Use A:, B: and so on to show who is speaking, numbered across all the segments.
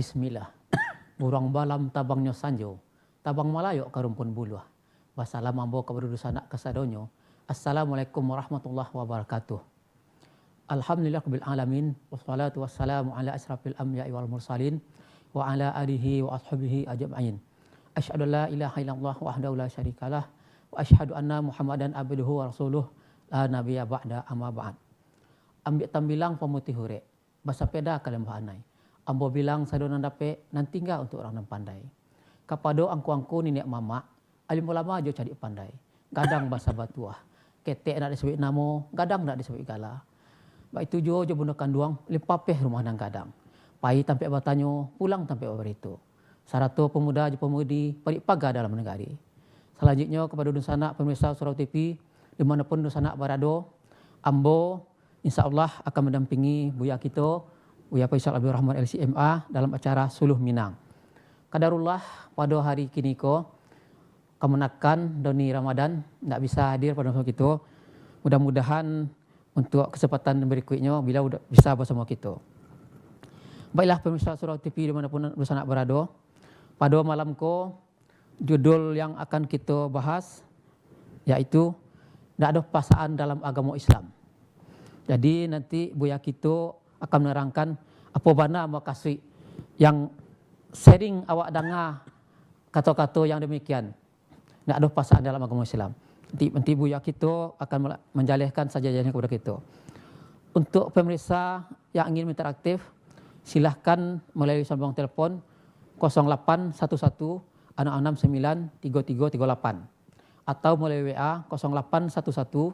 A: Bismillah. Burang balam tabangnya sanjo, tabang malayo karumpun buluh. Wassalamu kepada sanak kasadonyo. Assalamualaikum warahmatullahi wabarakatuh. Alhamdulillah rabbil alamin wassalatu wassalamu ala asrafil anbiya'i wal mursalin wa ala alihi wa ashabihi ajma'in. Asyhadu an la ilaha illallah wahdahu la syarikalah wa asyhadu anna Muhammadan abduhu wa rasuluh la nabiyya ba'da amma ba'd. Ambil tambilang pemutih hure, basa peda kalian bahanai. Ambo bilang sadonan dape nanti enggak untuk orang yang pandai. Kapado angku-angku nenek mama, alim ulama jo cari pandai. Gadang bahasa batuah, ketek nak disebut namo, gadang nak disebut gala. Baik itu jo bunukan duang, lipapeh rumah nang gadang. Pai tampe batanyo, pulang tampe itu. Sarato pemuda je pemudi, parik paga dalam negari. Selanjutnya kepada dusana pemirsa Surau TV, dimanapun dusana berado, ambo insya Allah akan mendampingi Buya kita, Buya Faisal Abdul Rahman LCMA dalam acara Suluh Minang. Kadarullah pada hari kini ko kemenakan Doni Ramadan tidak bisa hadir pada masa kita. Mudah-mudahan untuk kesempatan berikutnya bila bisa bersama kita. Baiklah pemirsa Surau TV dimanapun bersama berada. Pada malam ko judul yang akan kita bahas yaitu tidak ada paksaan dalam agama Islam. Jadi nanti Buya kita akan menerangkan apa bana makasih yang sering awak dengar kata-kata yang demikian. Tidak ada paksaan dalam agama Islam. Nanti Buya kita akan menjalihkan saja-saja kepada kita. Untuk pemirsa yang ingin interaktif, silahkan melalui sambungan telefon 0811 669 3338 atau melalui WA 0811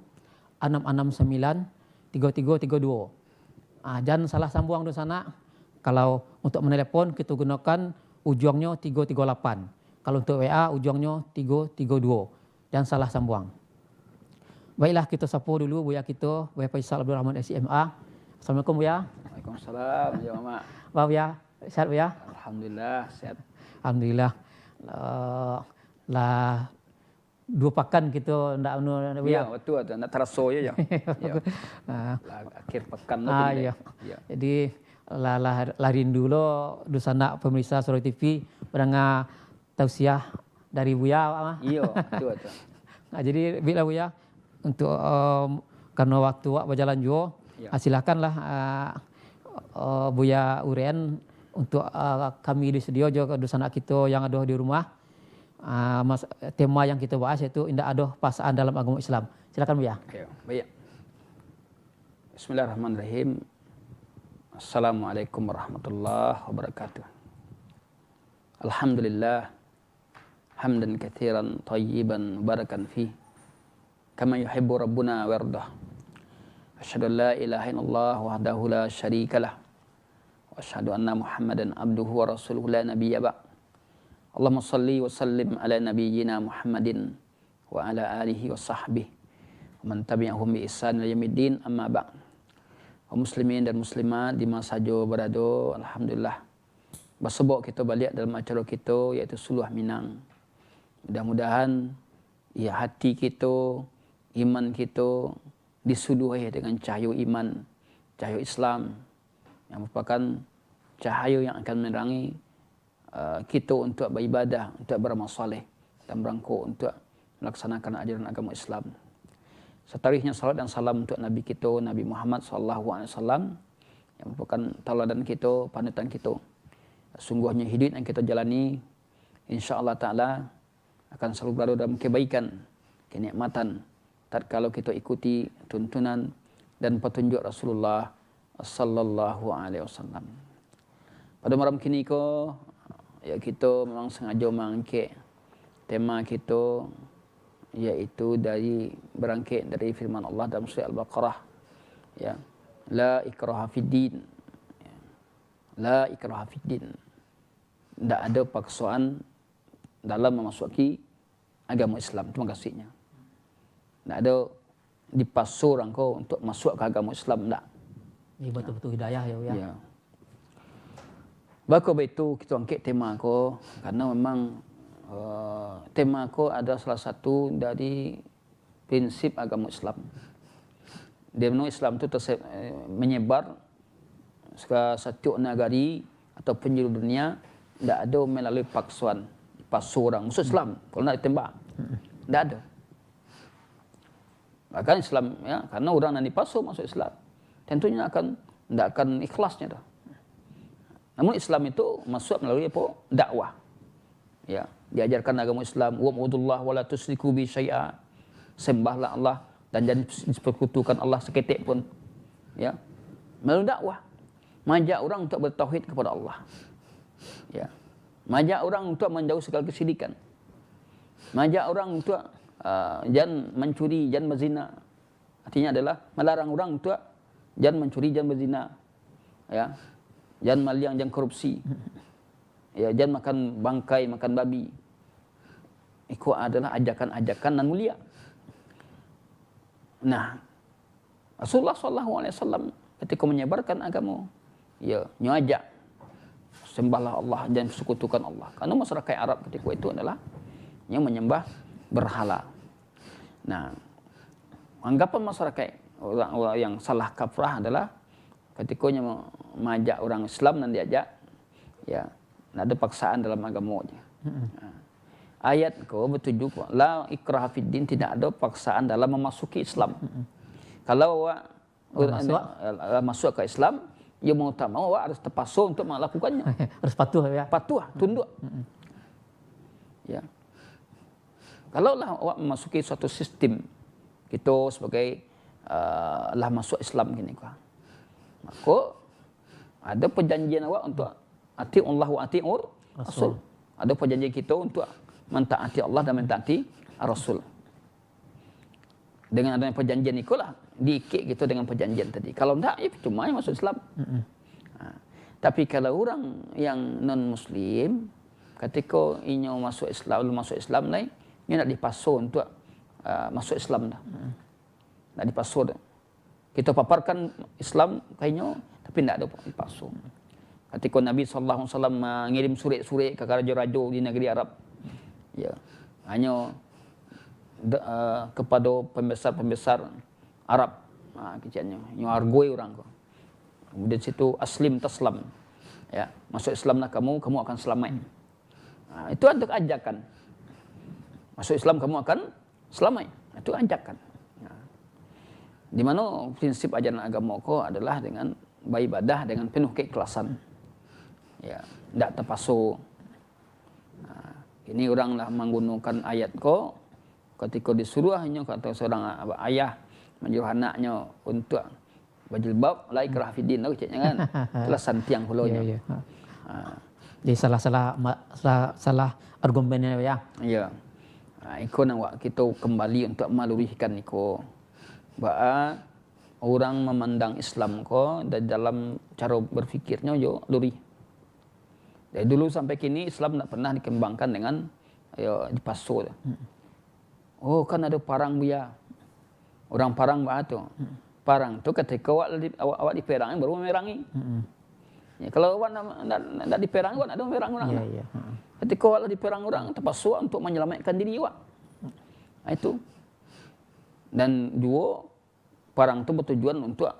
A: 669 3332. Jangan salah sambung di sana. Kalau untuk menelepon kita gunakan ujungnya 338. Kalau untuk WA ujungnya 332. Jangan salah sambung. Baiklah kita sapu dulu Buya kita, Buya Faisal Abdul Rahman LCMA. Assalamualaikum Buya.
B: Waalaikumsalam ya Mama.
A: Buya, sehat Buya?
B: Alhamdulillah sehat.
A: Alhamdulillah. Lah 2 pekan kita ndak anu
B: ya. Betul tu, nak terasa ya. Akhir pekan lah.
A: Ya. Jadi lah rindu lo dusana pemirsa Surau TV mendengar tausiah dari Buya.
B: Iya, betul tu.
A: Jadi bila Buya untuk karena waktu berjalan juga, silakanlah Buya urean untuk kami di studio juga dusana kita yang ada di rumah. Tema yang kita bahas yaitu tidak ada paksaan dalam agama Islam. Silakan Buya.
B: Okay, baik. Bismillahirrahmanirrahim. Assalamualaikum warahmatullahi wabarakatuh. Alhamdulillah hamdan katsiran thayyiban barakan fi kama yuhibbu rabbuna wa yardah. Asyhadu an la ilaha illallah wahdahu la syarikalah wa asyhadu anna Muhammadan abduhu wa rasuluhu la nabiyya ba'd. Allahumma salli wa sallim ala nabiyyina Muhammadin wa ala alihi wa sahbihi wa man tabi'ahum bi ihsan ila yaumiddin amma ba'd. Kaum muslimin dan muslimat di mana saja berada, alhamdulillah bersebut kita balik dalam acara kita iaitu Suluh Minang. Mudah-mudahan ya hati kita, iman kita disuduhi dengan cahaya iman, cahaya Islam yang merupakan cahaya yang akan menerangi kita untuk beribadah, untuk beramal soleh dan berangkut untuk melaksanakan ajaran agama Islam. Setariknya salat dan salam untuk Nabi kita, Nabi Muhammad SAW yang merupakan tauladan kita, panutan kita. Sungguhnya hidup yang kita jalani, insya-Allah Ta'ala akan selalu berada dalam kebaikan, kenikmatan, tatkala kita ikuti tuntunan dan petunjuk Rasulullah Sallallahu Alaihi Wasallam. Pada malam kini ko, ya kita memang sengaja mengangkat tema kita iaitu berangkat dari firman Allah dalam surah Al-Baqarah, ya, la ikraha fid din, ya. La ikraha fid din, tidak ada paksaan dalam memasuki agama Islam. Terima kasihnya. Tidak ada dipaksa orang kau untuk masuk ke agama Islam, tidak.
A: Ini betul-betul hidayah ya.
B: Ya. Bako itu kita angkat tema ko karena memang tema ko ada salah satu dari prinsip agama Islam. Di mana Islam itu menyebar ke setiap negara atau penjuru dunia tidak ada melalui paksuan orang masuk Islam kalau nak ditembak. Tidak ada. Bahkan Islam ya, karena orang yang dipaksa masuk Islam tentunya tidak akan ikhlasnya dah. Namun Islam itu masuk melalui apa? Dakwah. Ya, diajarkan agama Islam, wa'budullah wa la tusyriku bi syai'a. Sembahlah Allah dan jangan disekutukan Allah seketik pun. Ya. Melalui dakwah. Mengajak orang untuk bertauhid kepada Allah. Ya. Mengajak orang untuk menjauh segala kesyirikan. Mengajak orang untuk jangan mencuri, jangan berzina. Artinya adalah melarang orang untuk jangan mencuri, jangan berzina. Ya. Jangan maliang, jangan korupsi. Ya, jangan makan bangkai, makan babi. Itu adalah ajakan-ajakan nan mulia. Nah, Rasulullah SAW ketika menyebarkan agama, ya, nyajak sembahlah Allah dan sekutukan Allah. Karena masyarakat Arab ketika itu adalah yang menyembah berhala. Nah, anggapan masyarakat orang yang salah kaprah adalah ketika mengajak orang Islam dan diajak, ya, ada paksaan dalam agamanya. Ayat kau bertujuh la ikraha fid din, tidak ada paksaan dalam memasuki Islam. Kalau awak masuk ke Islam, ia mau tak mau awak harus terpaksa untuk melakukannya.
A: Harus patuh ya.
B: Patuh, tunduk. Ya. Kalau lah awak memasuki suatu sistem, kita sebagai lah masuk Islam gini kau, maka ada perjanjian awak untuk ati Allah wa ati'ur Rasul. Ada perjanjian kita untuk mentaati Allah dan mentaati Rasul. Dengan adanya perjanjian itulah diikut kita dengan perjanjian tadi. Kalau tidak, ya cuma masuk Islam. Tapi kalau orang yang non Muslim, ketika inyo masuk Islam lain, dia nak dipaksa untuk masuk Islam dah. Nak dipaksa dah. Kita paparkan Islam kayaknya, tapi tidak ada dipaksa. Ketika Nabi SAW mengirim surat-surat ke raja-raja di negeri Arab, ya, hanya kepada pembesar-pembesar Arab, kecilnya, yang argoi orang ko. Kemudian situ aslim taslam, ya, masuk Islamlah kamu akan selamat. Itu ada ajakan. Masuk Islam kamu akan selamat. Itu ajakan. Di mana prinsip ajaran agama ko adalah dengan beribadah dengan penuh keikhlasan. Ya, tidak terpaksa. Ini oranglah menggunakan ayat ko ketika disuruh hanya kata seorang ayah menyuruh anaknya untuk berjilbab, la ikraha fid din, kan? Itulah santiang hulanya.
A: Ya, ya. Jadi salah argumennya ya.
B: Ya. Iko nak kita kembali untuk meluruskan iko bahwa orang memandang Islam ko dan dalam cara berfikirnya yo lurus. Dari dulu sampai kini Islam tak pernah dikembangkan dengan dipasut. Oh, kan ada parang buya. Orang parang bah tu. Parang tu ketika awak diperang baru memerangi. Ya, kalau awak nak diperang awak ada memerang orang.
A: Ya, ya.
B: Ketika awak diperang orang terpaksa untuk menyelamatkan diri awak. Itu. Dan dua, parang tu bertujuan untuk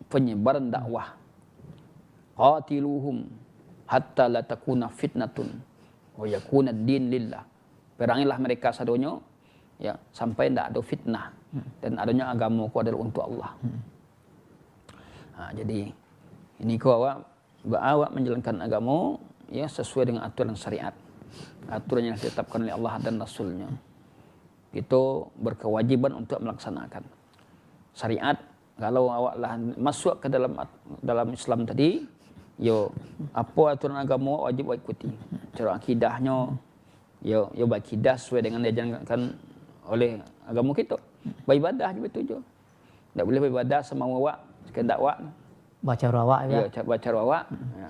B: penyebaran dakwah. Qatiluhum hatta la takuna fitnatun wa yakuna ad-din lillah. Perangilah mereka sadonya, ya, sampai tidak ada fitnah dan adanya agama ku adalah untuk Allah. Jadi ini ku awak menjalankan agama ya sesuai dengan aturan syariat. Aturan yang ditetapkan oleh Allah dan Rasulnya. Kita berkewajiban untuk melaksanakan syariat. Kalau awak lah masuk ke dalam Islam tadi, yo apa aturan agama wajib awak ikuti. Cara akidahnya, yo berakidah sesuai dengan diajarkan oleh agama kita. Beribadah juga betul. Tak boleh beribadah semau awak, sekedar awak.
A: Baca rawak ya.
B: Ya, baca rawak. Ya.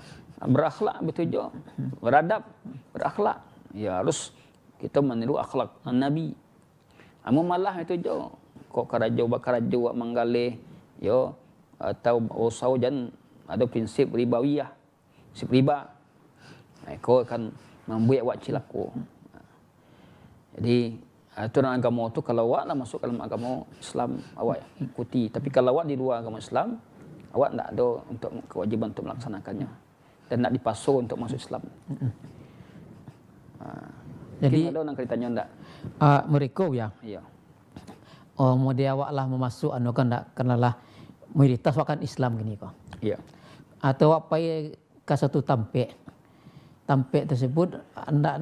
B: Berakhlak betul. Beradab, berakhlak. Ya, harus kita meniru akhlak Nabi. Amu malah itu jo. Kok karajo wak manggalih yo atau usau jan ada prinsip ribawiyah. Prinsip riba. Kau akan membuat awak cilaku. Jadi aturan agama itu kalau awak lah masuk dalam agama Islam awak ikuti. Tapi kalau awak di luar agama Islam, awak tidak ada untuk kewajiban untuk melaksanakannya dan tidak dipasung untuk masuk Islam.
A: Jadi
B: ada orang ceritanya enggak?
A: mereka ya.
B: Iya.
A: Oh, mau dia awak lah memasuk anu kan ndak kenalah mayoritas wakan Islam gini kok.
B: Iya.
A: Atau apa ke satu tampek tersebut ndak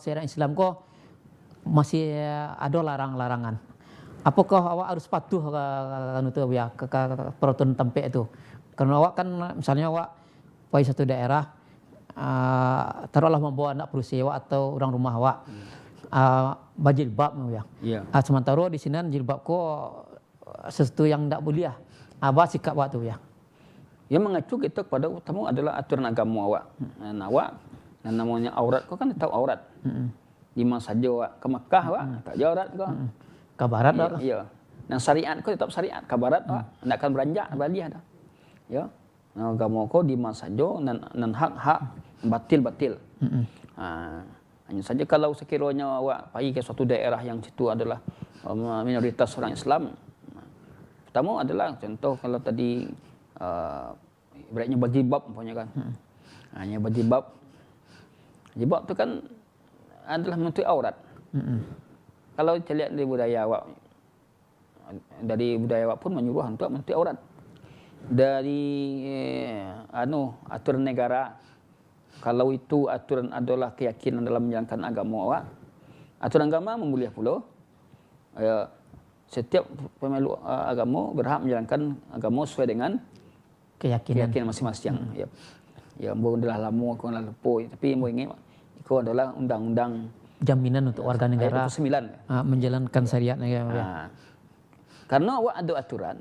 A: sejarah Islam kok masih ada larang-larangan. Apakah awak harus patuh ke anu tu ya ke peraturan tampek itu? Karena awak kan misalnya awak pada satu daerah taruhlah membawa anak perusi awak atau orang rumah awak berjilbab ya.
B: Iya.
A: Sementara di sini jilbab kok sesuatu yang tidak boleh. Apa sikap awak tu ya?
B: Yang mengacu kita kepada utama adalah aturan agama awak. Dan awak yang namanya aurat kau kan tahu aurat. Di mana saja awak ke Mekah awak tak jauh aurat kau.
A: Ke barat
B: Iya,
A: lah.
B: iya. Dan syariat kau tetap syariat. Ke barat awak tidak akan beranjak baliah dah. Ya. Nah, agama kau di mana saja dan hak-hak batil-batil. Hanya saja kalau sekiranya awak pergi ke suatu daerah yang situ adalah minoritas orang Islam. Pertama adalah contoh kalau tadi ibaratnya berjilbab umpamanya kan. Hanya berjilbab. Jilbab tu kan adalah menutup aurat. Kalau kita lihat dari budaya awak pun menyuruh untuk menutup aurat. Dari aturan negara, kalau itu aturan adalah keyakinan dalam menjalankan agama awak, aturan agama memboleh pula setiap pemeluk agama berhak menjalankan agama sesuai dengan keyakinan masing-masing. Ya, adalah lama kau dah lupa, tapi mau ingat itu adalah undang-undang
A: Jaminan untuk warga negara
B: ayat 9.
A: menjalankan syariat negara. Ya.
B: Karena awak ada aturan,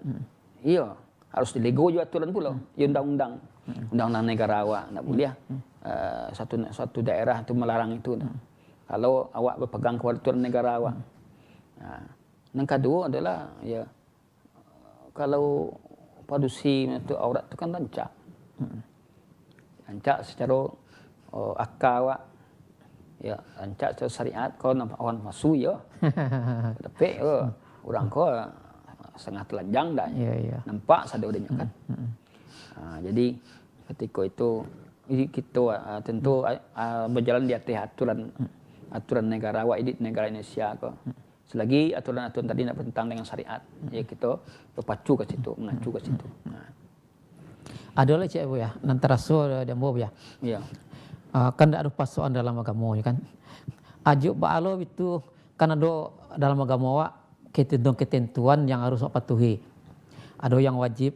B: iya harus dilego juga aturan pula. Ya undang-undang, undang-undang negara awak tak boleh satu daerah itu melarang itu. Kalau awak berpegang kepada aturan negara awak. Yang kedua adalah ya kalau padusi itu aurat itu kan rancak. Rancak secara akal awak. Ya, rancak secara syariat kau nampak awan masu ya. Tapi orang kau setengah telanjang dah.
A: Ya.
B: Nampak sadar dia kan. Jadi ketika itu kita tentu berjalan di atas aturan negara awak ini negara Indonesia kau. Selagi aturan-aturan tadi nak bertentangan dengan syariat, ya kita berpacu ke situ, mengacu ke situ.
A: Ada lah cik bu ya, nanti rasul dan bu ya.
B: Iya.
A: Kan ada pasokan dalam agama ya kan. Ajuk ba'alo itu kan ada dalam agama awak ketentuan yang harus awak patuhi. Ada yang wajib,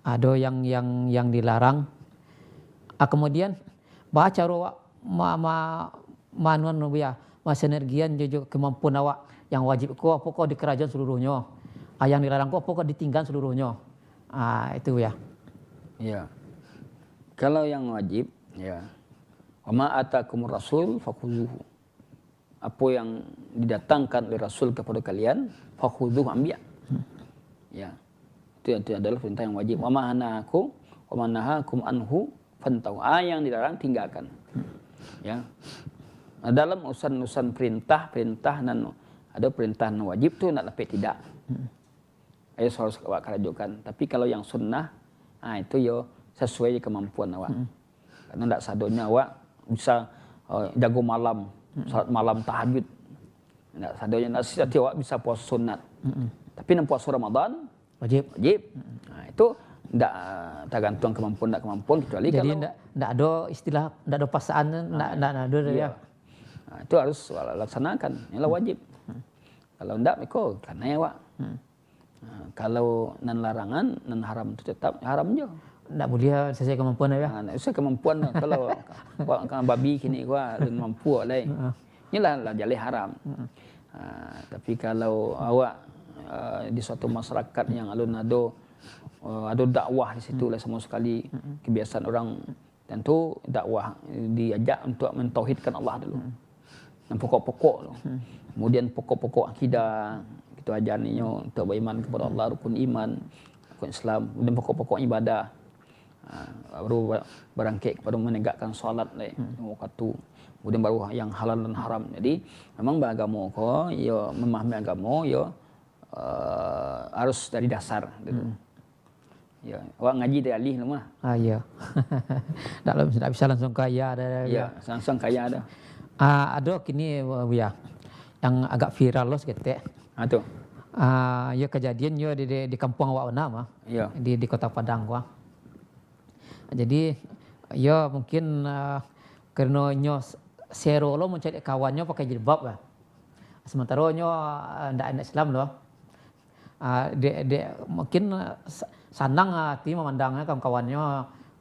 A: ada yang dilarang. Kemudian baca awak manuan ya, sinergian juga kemampuan awak yang wajib kok pokok di kerajaan seluruhnya. Yang dilarang kok pokok ditinggal seluruhnya. Itu ya.
B: Iya. Kalau yang wajib ya wa ma atakumur rasul fakhuzuhu. Apa yang didatangkan oleh Rasul kepada kalian, fakhuzuhu, ambil. Ya. Itu adalah perintah yang wajib. Wa ma nahakum anhu fantahu. Yang dilarang tinggalkan. Ya. Dalam urusan perintah dan ada perintah yang wajib tu nak lebih tidak. Ayo harus awak kerajukan. Tapi kalau yang sunnah, itu yo sesuai kemampuan awak. Karena tidak sadonya awak bisa jago malam, salat malam tahajud. Tidak sadonya setiap awak bisa puasa sunat. Tapi nak puasa Ramadan
A: Wajib.
B: Itu tidak tergantung kemampuan kecuali
A: jadi
B: kalau
A: tidak ada istilah, tidak ada paksaan, tidak ada ya.
B: Itu harus laksanakan, inilah wajib. Kalau tidak, ikut karena ya awak. Kalau nan larangan, nan haram itu tetap haram je.
A: Tidak boleh sesuai kemampuan ya.
B: Sesuai kemampuan lah. Kalau babi kini gua mampu lah. Inilah jalan haram. Tapi kalau awak di suatu masyarakat yang alun-ado ada dakwah di situ lah semua sekali kebiasaan orang, tentu dakwah diajak untuk mentauhidkan Allah dulu. Dan pokok-pokok tu. Kemudian pokok-pokok akidah kita ajarninya untuk beriman kepada Allah, rukun iman, rukun Islam, kemudian pokok-pokok ibadah. Baru berangkit kepada menegakkan solat waktu, kemudian baru yang halal dan haram. Jadi memang beragama ko ya memahami agama ya harus dari dasar gitu. Ya, awak ngaji dari alih lu mah.
A: Ya. Tak bisa langsung kaya ada.
B: Ya, langsung kaya ada.
A: Ada kini ya yang agak viral loh seketek.
B: Tu.
A: Ya kejadian yo di kampung awak mah.
B: Ya.
A: Di Kota Padang gua. Jadi ya mungkin karena nyo sero lo mencari kawannya pakai jilbab lah. Sementara nyo ndak Islam loh. Mungkin sanang hati memandangnya kawan-kawannya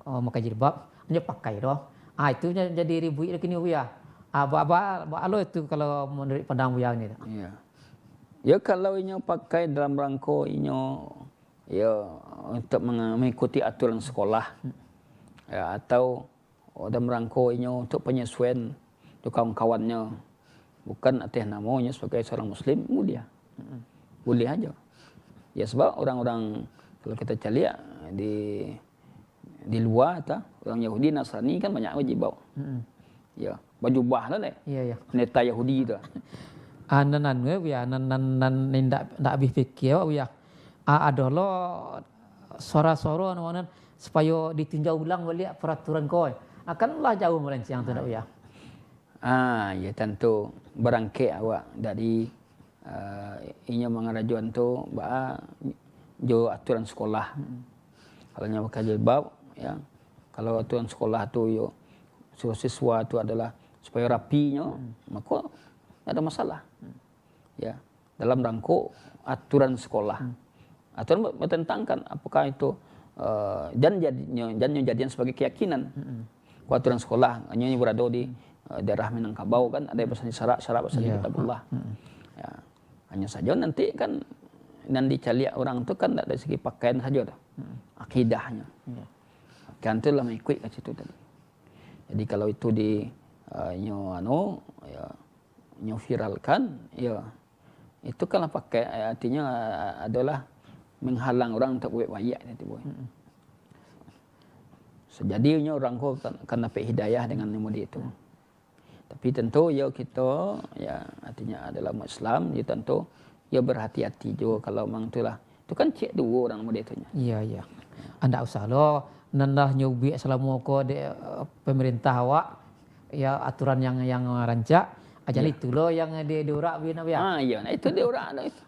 A: pakai jilbab, dia pakai doh. Itu jadi ribut kini Buya. Apa lo itu kalau menurut pandang Buya ini?
B: Iya. Ya kalau inyo pakai dalam rangka inyo ya untuk mengikuti aturan sekolah. Ya, atau dalam rangka inyo untuk penyesuaian untuk kawan-kawannya. Bukan atas namanya sebagai seorang muslim, mulia. Boleh aja. Ya sebab orang-orang kalau kita lihat di luar orang Yahudi Nasrani kan banyak wajib bawa. Ya, baju bah lah
A: Iya.
B: Neta Yahudi tu.
A: Nan ya nan ndak habis fikir ya. Ada lo suara-suara nan supaya ditinjau ulang balik peraturan kau. Akanlah jauh melenceng tu ya.
B: Ya tentu berangkai awak dari inya mengarajuan tu jo aturan sekolah. Kalau nya pakai jilbab ya. Kalau aturan sekolah tu yo siswa tu adalah supaya rapinya, maka tidak ada masalah. Ya, dalam rangka aturan sekolah. Aturan bertentangkan apakah itu dan jadian sebagai keyakinan. Aturan sekolah hanya berada di daerah Minangkabau kan ada bahasa syarat bahasa kitabullah. Ya, hanya saja nanti kan dicari orang tu kan dari segi pakaian saja dah. Akidahnya. Kan tu lah mengikut kat situ tadi. Jadi kalau itu nyo viralkan ya itu kan pakai artinya adalah menghalang orang untuk buat baik nanti boy. Sejadinya orang kan dapat hidayah dengan nomor itu. Tapi tentu ya kita ya artinya adalah umat Islam, ya tentu ya berhati-hati juga kalau memang itulah. Itu kan cek dua orang model itu.
A: Iya. Anda usah lo nendah nyubi selama ko de pemerintah awak ya aturan yang rancak aja itu lo yang diurak bina ya.
B: Iya, nah itu diurak itu.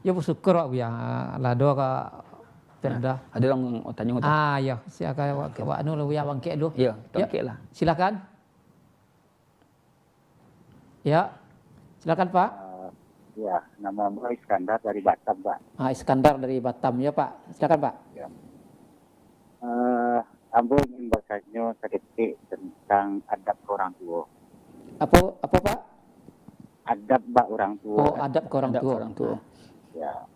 A: Ya bersyukur wak ya lado ka perda.
B: Ada orang tanya
A: ya silakan wak anu lo ya bangke dulu.
B: Iya, bangke lah.
A: Silakan. Ya. Silakan Pak.
C: Ya, nama saya Iskandar dari Batam, Pak.
A: Iskandar dari Batam ya Pak. Silakan Pak.
C: Ya. Ambo ingin bertanya sedikit tentang adab orang tua.
A: Apa Pak?
C: Adab bak orang tua.
A: Oh, adab ke orang tua.
C: Ya.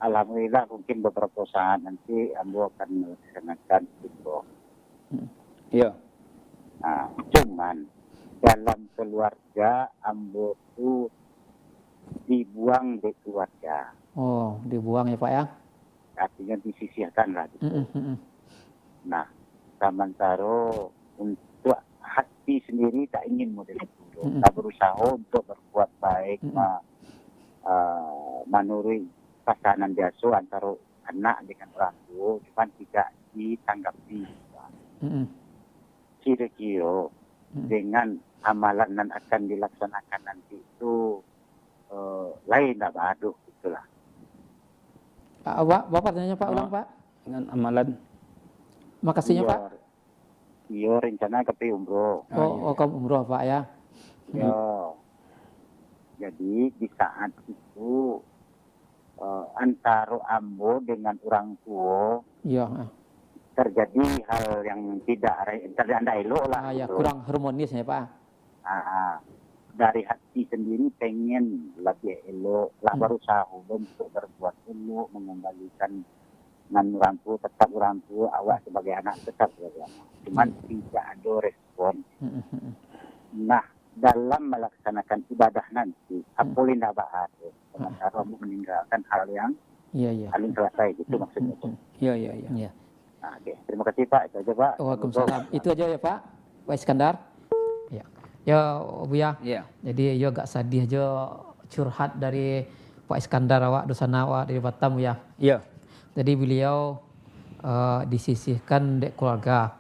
C: Alhamdulillah mungkin beberapa saat nanti Ambo akan melaksanakan itu.
B: Iya.
C: Nah, cuman dalam keluarga Ambo itu dibuang di keluarga.
A: Oh, dibuang ya Pak ya?
C: Artinya disisihkan lah. Gitu. Nah, sementara untuk hati sendiri tak ingin model itu. Tak berusaha untuk berbuat baik, menurut pasangan biasa antara anak dengan orang tua, cuma tidak ditanggapi. Kira-kira dengan amalan yang akan dilaksanakan nanti itu lain tak baduh itulah.
A: Bapak tanya Pak ulang Pak.
B: Dengan amalan.
A: Makasihnya Pak.
C: Iya rencana ke umroh.
A: Ke umroh Pak ya.
C: Ya. Jadi di saat itu antara Ambo dengan orang tua terjadi hal yang tidak elok lah.
A: Ya kurang harmonis ya Pak.
C: Dari hati sendiri pengen lebih elok, lah berusaha untuk berbuat elok, mengembalikan dengan orang tua, tetap orang tua, awak sebagai anak tetap sebagai anak. Cuman tidak ada respon. Nah, dalam melaksanakan ibadah nanti, apa yang tak ada? Sementara meninggalkan hal yang paling selesai, itu maksudnya.
B: Iya.
C: Nah, okay. Terima kasih Pak, itu aja Pak.
A: Waalaikumsalam. Itu aja ya Pak Iskandar. Ya Buya. Jadi yo agak sedih aja curhat dari Pak Iskandar awak dosana awak dari Batam ya.
B: Iya.
A: Jadi beliau disisihkan dek keluarga.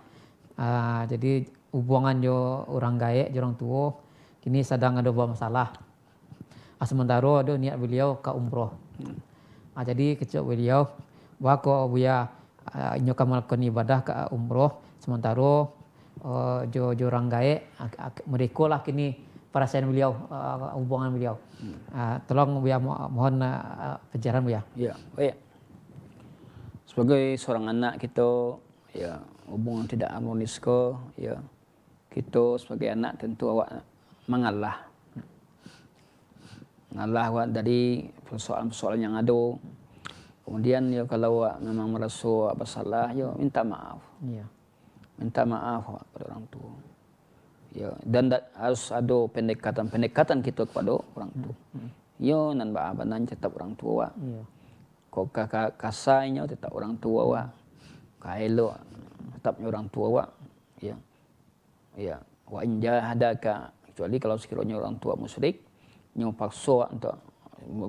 A: Jadi hubungan jo orang gaek, jo orang tua, kini sedang ada buat masalah. Sementara ada niat beliau ke umroh. Jadi kecil beliau, wako buya nyoka melakukan ibadah ke umroh. Sementara jo orang gaek, mereka lah kini perasaan beliau, hubungan beliau. Tolong buya mohon penjelasan buya.
B: Ya, baik. Sebagai seorang anak kita, ya hubungan tidak harmonis ke, ya kita sebagai anak tentu awak mengalah awak dari persoalan-persoalan yang ada. Kemudian ya kalau awak memang merasa awak bersalah, ya minta maaf.
A: Iya.
B: Minta maaf awak kepada orang tua. Ya, dan harus ada pendekatan kita kepada orang tua. Ya, nan baabanan tetap orang tua awak.
A: Iya.
B: Kau kasainya tetap orang tua awak. Kaelo tetapnya orang tua awak. Ya. Ya, wa in jahadaka, kecuali kalau sekiranya orang tua musyrik nyo paksa untuk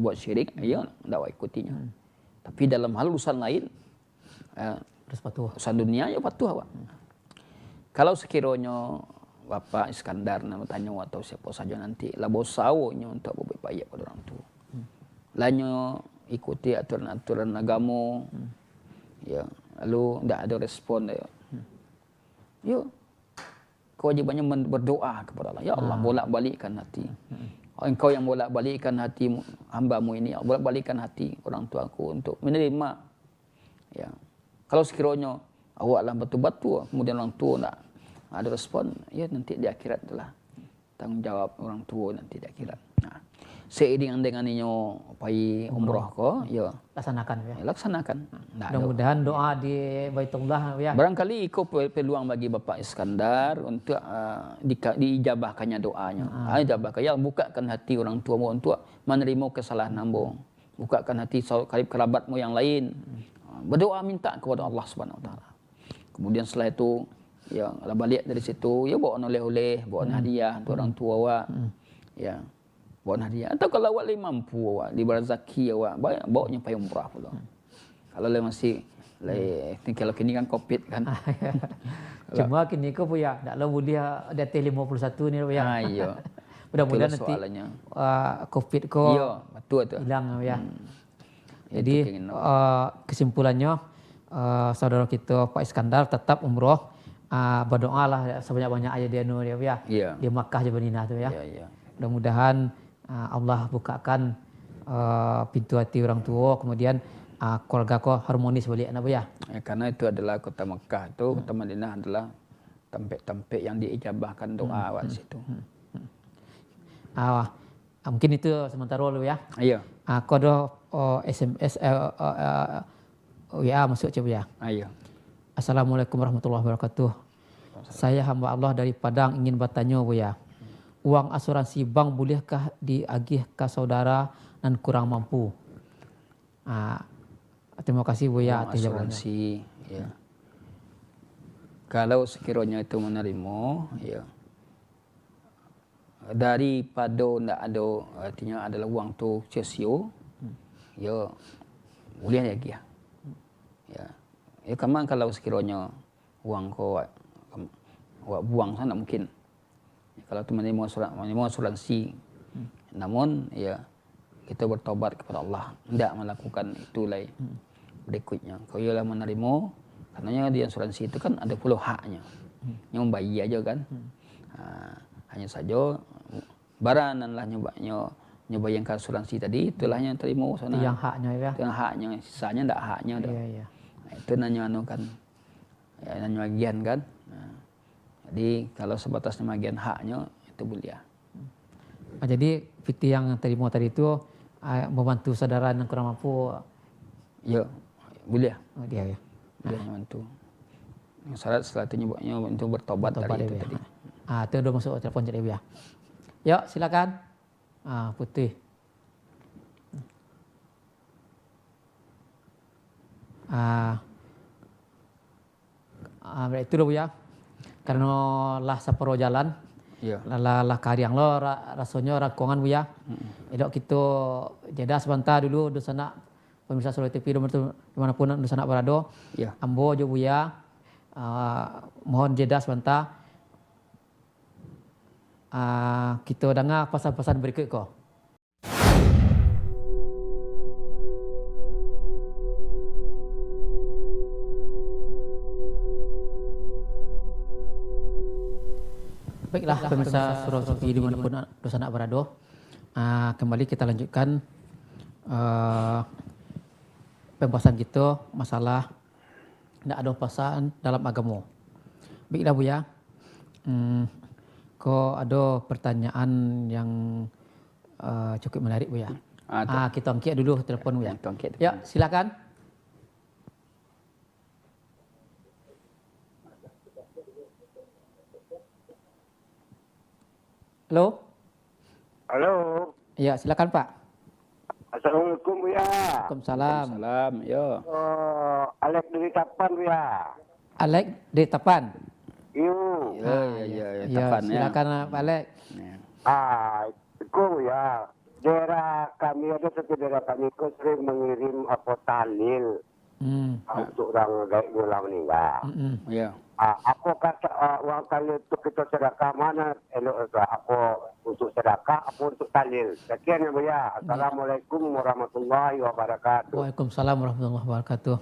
B: buat syirik, ya ndak awak ikutinya. Tapi dalam hal urusan lain,
A: Terus patuh.
B: urusan dunia ya patuh awak. Kalau sekiranya Bapak Iskandar nama tanya atau siapa saja nanti labo sawonya untuk berbuat baik pada orang tua. Lanyo ikuti aturan-aturan agama. Ya, lalu ndak ada respon dia. Yo, kewajibannya berdoa kepada Allah. Ya Allah, bolak-balikkan hati. Engkau yang bolak-balikkan hati hamba-Mu ini, bolak-balikkan hati orang tuaku untuk menerima. Ya. Kalau sekiranya awaklah betul-betul, kemudian orang tua tak ada respon, ya nanti di akhirat itulah tanggung jawab orang tua nanti di akhirat. Nah, seiring dengan ini pai umrah ko, ya
A: Laksanakan ya.
B: laksanakan. Nah,
A: Mudah-mudahan doa di Baitullah ya.
B: barangkali ikut peluang bagi Bapak Iskandar untuk diijabahkannya doanya. Ijabahkan, ya bukakan hati orang tua untuk menerima kesalahan hamba. Bukakan hati karib kerabatmu yang lain. Berdoa minta kepada Allah Subhanahu Wa Taala. Kemudian setelah itu, ya balik dari situ, ya bawa oleh-oleh, bawa hadiah untuk orang tua awak. Ya, bawa hadiah. Atau kalau awak mampu awak, di rezeki awak, bawanya payung umrah pula. Kalau masih kalau kini kan Covid kan.
A: Cuma kini kau punya, tak lo boleh ada T51 ni ya.
B: Iya.
A: Mudah-mudahan nanti Covid ko
B: iya, betul tu.
A: hilang ya.
B: Itu
A: Jadi kesimpulannya saudara kita Pak Iskandar tetap umroh, berdoalah sebanyak-banyak aja dia nur ya.
B: Iya.
A: Di Makkah je Madinah tu ya.
B: Iya, iya.
A: Mudah-mudahan Allah bukakan pintu hati orang tua, kemudian keluarga ko harmonis balik anak ya.
B: Karena itu adalah kota Mekah itu, kota Madinah adalah tempat-tempat yang diijabahkan doa awak situ.
A: Mungkin itu sementara dulu ya.
B: Iya.
A: Kode SMS WA masuk coba ya.
B: Iya.
A: Assalamualaikum warahmatullahi wabarakatuh. Saya hamba Allah dari Padang ingin bertanya Bu ya. Uang asuransi bank bolehkah diagih ke saudara dan kurang mampu? Terima kasih Bu ya atas jawabannya.
B: Asuransi, ya. Kalau sekiranya itu menerima, ya. Daripada tidak ada, artinya adalah uang tu sia-sia, ya boleh lagi ya. Ya kaman kalau sekiranya uang kau awak buang sana mungkin. Kalau tu menerima asuransi, namun ya kita bertobat kepada Allah, tidak melakukan itu lain berikutnya. Kau ialah menerima, karena di asuransi itu kan ada puluh haknya, yang membayar aja kan. Hanya saja barananlah nyoba yang asuransi tadi, itulah yang terima sana.
A: Yang haknya ya.
B: Itu yang haknya, sisanya tidak haknya.
A: Iya.
B: Itu nanya kan, ya nanya bagian kan. Jadi kalau sebatas bagian haknya itu boleh.
A: Jadi fikih yang terima tadi itu membantu saudara yang kurang mampu.
B: Ya, boleh.
A: Oh, dia ya.
B: Boleh membantu. Syarat setelah itu nyebutnya untuk bertobat dari itu tadi.
A: Itu udah masuk telepon jadi ya. Yuk silakan. Putih. Itu dulu ya. Karena lah separuh jalan.
B: Iya.
A: Lah kariang lo rasanya rakongan Bu ya. Edok kita jeda sebentar dulu di sana pemirsa Solo TV dimanapun Anda sanak berada.
B: Ya.
A: Ambo jo Buya, mohon jeda sebentar. Kita dengar pesan-pesan berikut ko. Baiklah pemirsa Surau TV dimanapun Anda sanak berada. Kembali kita lanjutkan pembahasan kita masalah tidak ada pasangan dalam agama. Baiklah Buya, kau ada pertanyaan yang cukup menarik Buya. Kita angkat dulu telefon Buya. Ya, silakan. Halo.
D: Halo.
A: Ya, silakan Pak.
D: Assalamualaikum ya.
A: Waalaikumsalam.
B: Salam, yo.
D: Alek dari Tapan ya.
A: Alek di Tapan.
D: Iyo.
B: Ya,
A: Ya,
B: Tapan,
A: silakan Pak Alek.
B: Ya.
D: Itu ya. Daerah kami ada satu daerah kami itu sering mengirim apa talil untuk orang gaib ulang meninggal.
B: Ya.
D: Apa kata uang talil itu kita sedekah mana elok itu? Apa untuk sedekah, apa untuk talil? Sekian ya Bu ya. Assalamualaikum warahmatullahi wabarakatuh.
A: Waalaikumsalam warahmatullahi wabarakatuh.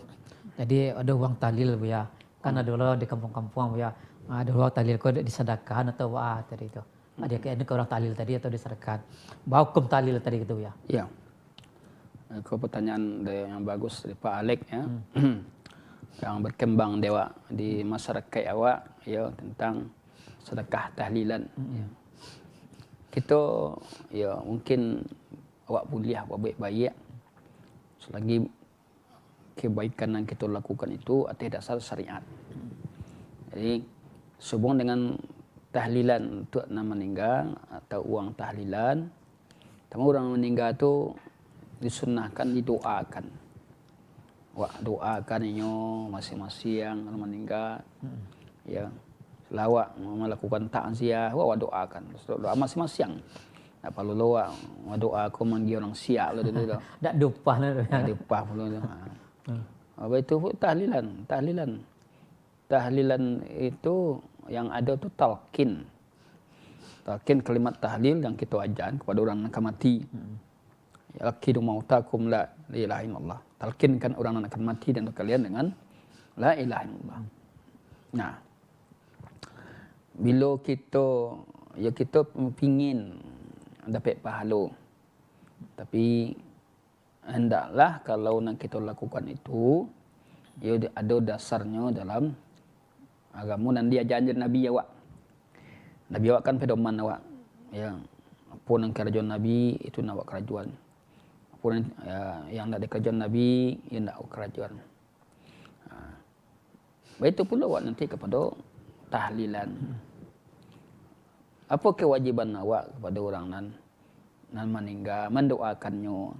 A: Jadi ada uang talil Bu ya. Kan ada dulu di kampung-kampung Bu ya. Ada uang talil kau disedekahkan atau apa tadi itu. Ada kayak ke orang talil tadi atau disedekahkan. Bau hukum talil tadi gitu ya.
B: Ya. Kau pertanyaan yang bagus dari Pak Alek ya. Yang berkembang dewa di masyarakat awak ya tentang sedekah tahlilan. Ya. Kita ya mungkin awak boleh buat baik-baik selagi kebaikan yang kita lakukan itu atas dasar syariat. Jadi sehubung dengan tahlilan untuk nama meninggal atau uang tahlilan, tamu orang meninggal tu disunnahkan didoakan. Wak doakan inyo masing-masing yang meninggal. Ya. Lawak melakukan takziah, wak doakan. Doa masing-masing. Tak perlu lawak doa aku manggil orang siap lah dulu.
A: Tak dupah lah.
B: Tak dupah perlu tu. Apa itu tahlilan, tahlilan. Tahlilan itu yang ada tu talqin. Talqin kalimat tahlil yang kita ajar kepada orang yang akan mati. Yaqidu mautakum la ilaha illallah. Talqinkan orang yang akan mati dan kalian dengan la ilaha illallah. Nah, bila kita pingin dapat pahala, tapi hendaklah kalau nak kita lakukan itu, ia ada dasarnya dalam agama dan dia janji Nabi awak. Nabi awak kan pedoman awak. Ya, apa yang kerajaan Nabi itu nak awak kerajaan. Apa yang nak kerajaan Nabi, ia nak awak kerajaan. Begitu pula awak nanti kepada tahlilan. Apa kewajiban awak kepada orang nan meninggal, mendoakannya.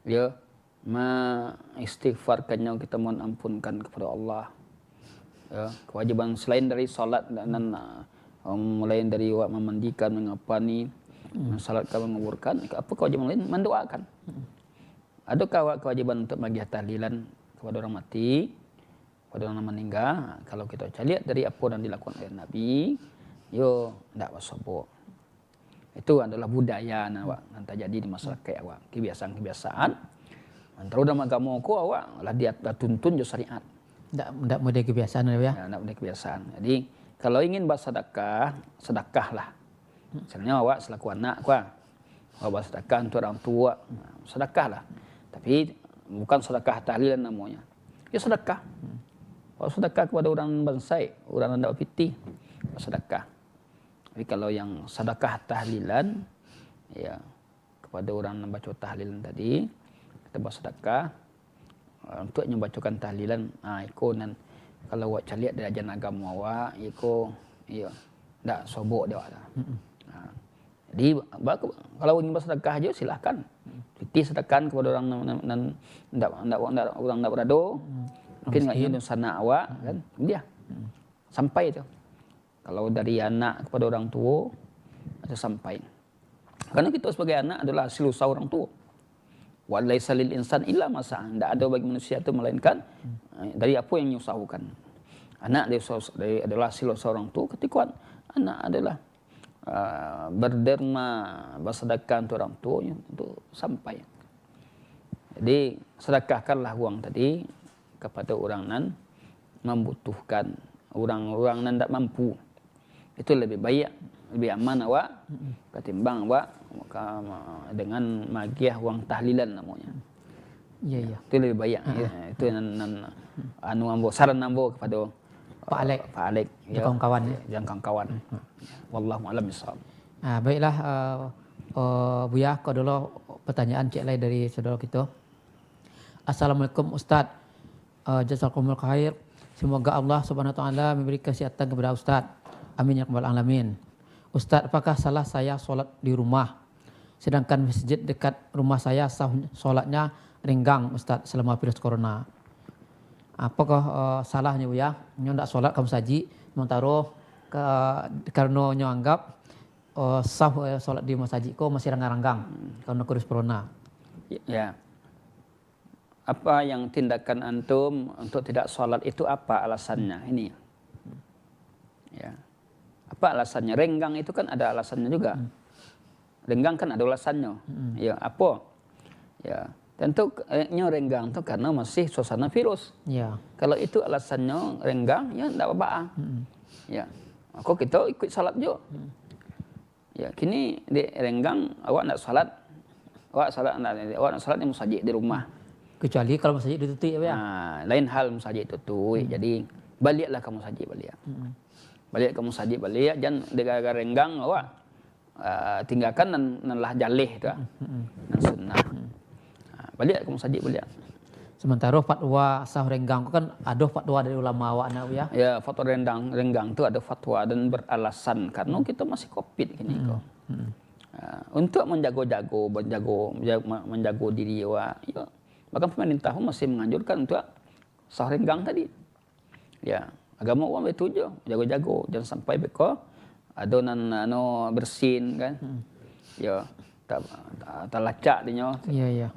B: Ya, mengistighfarkannya, kita mohon ampunkan kepada Allah. Ya, kewajiban selain dari salat dan mulai dari awak memandikan, mengapani, mensalatkan, menguburkan, apa kewajiban lain? Mendoakan. Adakah awak kewajiban untuk bagi tahlilan kepada orang mati, kepada orang meninggal? Kalau kita lihat dari apa yang dilakukan oleh Nabi, yo tidak bersobok. Itu adalah budaya awak yang terjadi di masyarakat awak. Kebiasaan-kebiasaan. Antara dalam agama aku awak lah dia tuntun jo syariat.
A: Tak mudah kebiasaan ya.
B: Tak mudah kebiasaan. Jadi kalau ingin bersedekah, sedekahlah. Misalnya awak selaku anak awak bersedekah untuk orang tua, sedekahlah. Tapi bukan sedekah tahlilan namanya. Ya sedekah. Kalau sedekah kepada orang bansai, orang hendak piti, sedekah. Tapi kalau yang sedekah tahlilan, ya kepada orang yang baca tahlilan tadi, kita bersedekah untuk membacakan tahlilan. Ikonan kalau awak caliat dari ajaran agama awak, iko, ya, tak sobok dia awak. Jadi kalau ingin bersedekah aja silahkan. Piti sedekah kepada orang orang nak berado. Mungkin ingin sana awak kan, dia sampai itu. Kalau dari anak kepada orang tua, ada sampai. Karena kita sebagai anak adalah hasil usaha orang tua. Wa laisa lil insan illa ma sa'a. Tidak ada bagi manusia itu melainkan dari apa yang diusahakan. Anak dia adalah hasil seorang tua. Ketika anak adalah berderma, bersedekah untuk orang tuanya untuk sampai. Jadi sedekahkanlah uang tadi kepada orang nan membutuhkan, orang-orang nan tidak mampu. Itu lebih baik, lebih aman awak ketimbang awak dengan magiah uang tahlilan namanya.
A: Ya, ya.
B: Itu lebih baik. Ya. Itu nan ambo saran ambo kepada
A: Pak Alek,
B: ya,
A: kawan-kawan.
B: Yang kawan-kawan. Wallahu a'lam bishawab.
A: Baiklah, Buya, kau dulu pertanyaan cek lain dari saudara kita. Assalamualaikum Ustaz. Jazakumullah khair. Semoga Allah Subhanahu wa taala memberi kesehatan kepada Ustaz. Amin ya rabbal alamin. Ustaz, apakah salah saya solat di rumah? Sedangkan masjid dekat rumah saya solatnya renggang Ustaz selama virus corona. Apakah salahnya Buya? Nyo ndak solat kamu saji, sementara karena nyo anggap solat di masjid ko masih renggang-renggang karena virus corona.
B: Ya. Apa yang tindakan antum untuk tidak sholat itu apa alasannya? Ini. Ya. Apa alasannya? Renggang itu kan ada alasannya juga. Renggang kan ada alasannya. Ya, apa? Ya, tentu renggang itu karena masih suasana virus.
A: Ya.
B: Kalau itu alasannya renggang, ya tidak apa-apa. Ya. Kok kita ikut salat juga. Ya, kini di renggang awak nak salat. Awak nak salat di masjid di rumah.
A: Kecuali kalau masjid ditutup ya.
B: Lain hal masjid tutup. Jadi baliklah kamu masjid balik. Balik kamu masjid balik, jangan gara-gara renggang awak tinggalkan nan lah jalih tu. Nan sunnah. Balik kamu masjid balik.
A: Sementara fatwa sah renggang kan ada fatwa dari ulama awak nak ya.
B: Ya, fatwa renggang tu ada fatwa dan beralasan karena kita masih Covid gini kok. Untuk menjaga diri awak. Ya, bahkan pemerintah pun masih menganjurkan untuk sah renggang tadi. Ya, agama orang itu je, jago-jago jangan sampai beko adonan bersin kan. Ya, tak lacak dia.
A: Iya.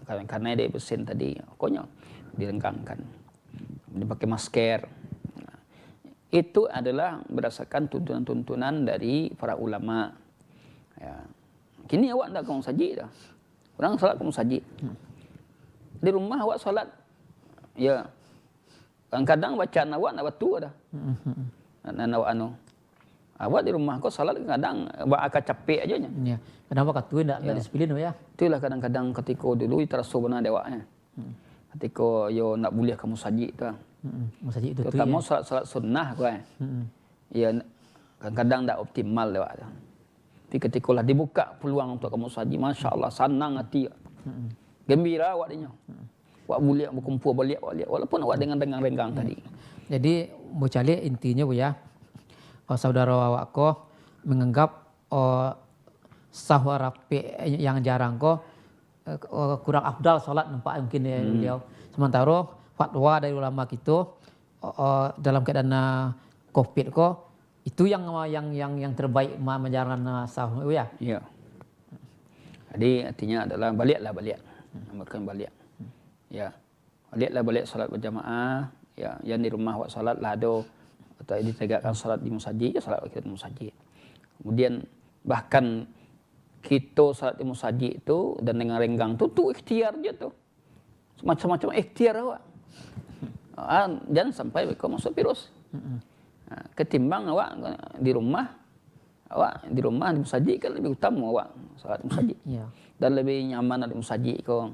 B: Karena dia bersin tadi, pokoknya direnggangkan. Dipakai masker. Itu adalah berdasarkan tuntunan-tuntunan dari para ulama. Ya. Kini awak tak kamu sajid dah. Orang salat kamu sajid. Di rumah awak salat. Ya. Kadang-kadang bacaan awak nak batu dah. Awak di rumah kau salat kadang akan capek aja nya.
A: Ya. Kenapa kata tidak disiplin ya?
B: Itulah kadang-kadang ketika dulu terasa benar dewaknya. Ketika yo nak boleh kamu sajid tu.
A: Masjid itu
B: Terutama salat sunnah kau. Ya kadang-kadang tak optimal dewak tu. Tapi ketika lah dibuka peluang untuk kamu sajid, masya-Allah senang hati. Gembira awak dinya. Awak boleh berkumpul balik walaupun awak dengan renggang tadi.
A: Jadi Bucali intinya Bu ya. Saudara awak ko menganggap sahur rapi yang jarang ko kurang afdal salat nampak mungkin beliau. Sementara fatwa dari ulama kita dalam keadaan Covid ko itu yang terbaik menjalankan sahur ya.
B: Iya. Jadi artinya adalah balik. Makan balik. Ya. Balik salat berjamaah. Ya, yang di rumah awak salat lah ada atau ditegakkan salat di masjid, ya salat kita di masjid. Kemudian bahkan kita salat di masjid itu dan dengan renggang tu ikhtiar je tu. Macam-macam ikhtiar awak. Jangan sampai kau masuk virus. Ketimbang awak di rumah di masjid kan lebih utama awak salat di masjid.
A: Ya.
B: Dan lebih nyaman di masjid kau.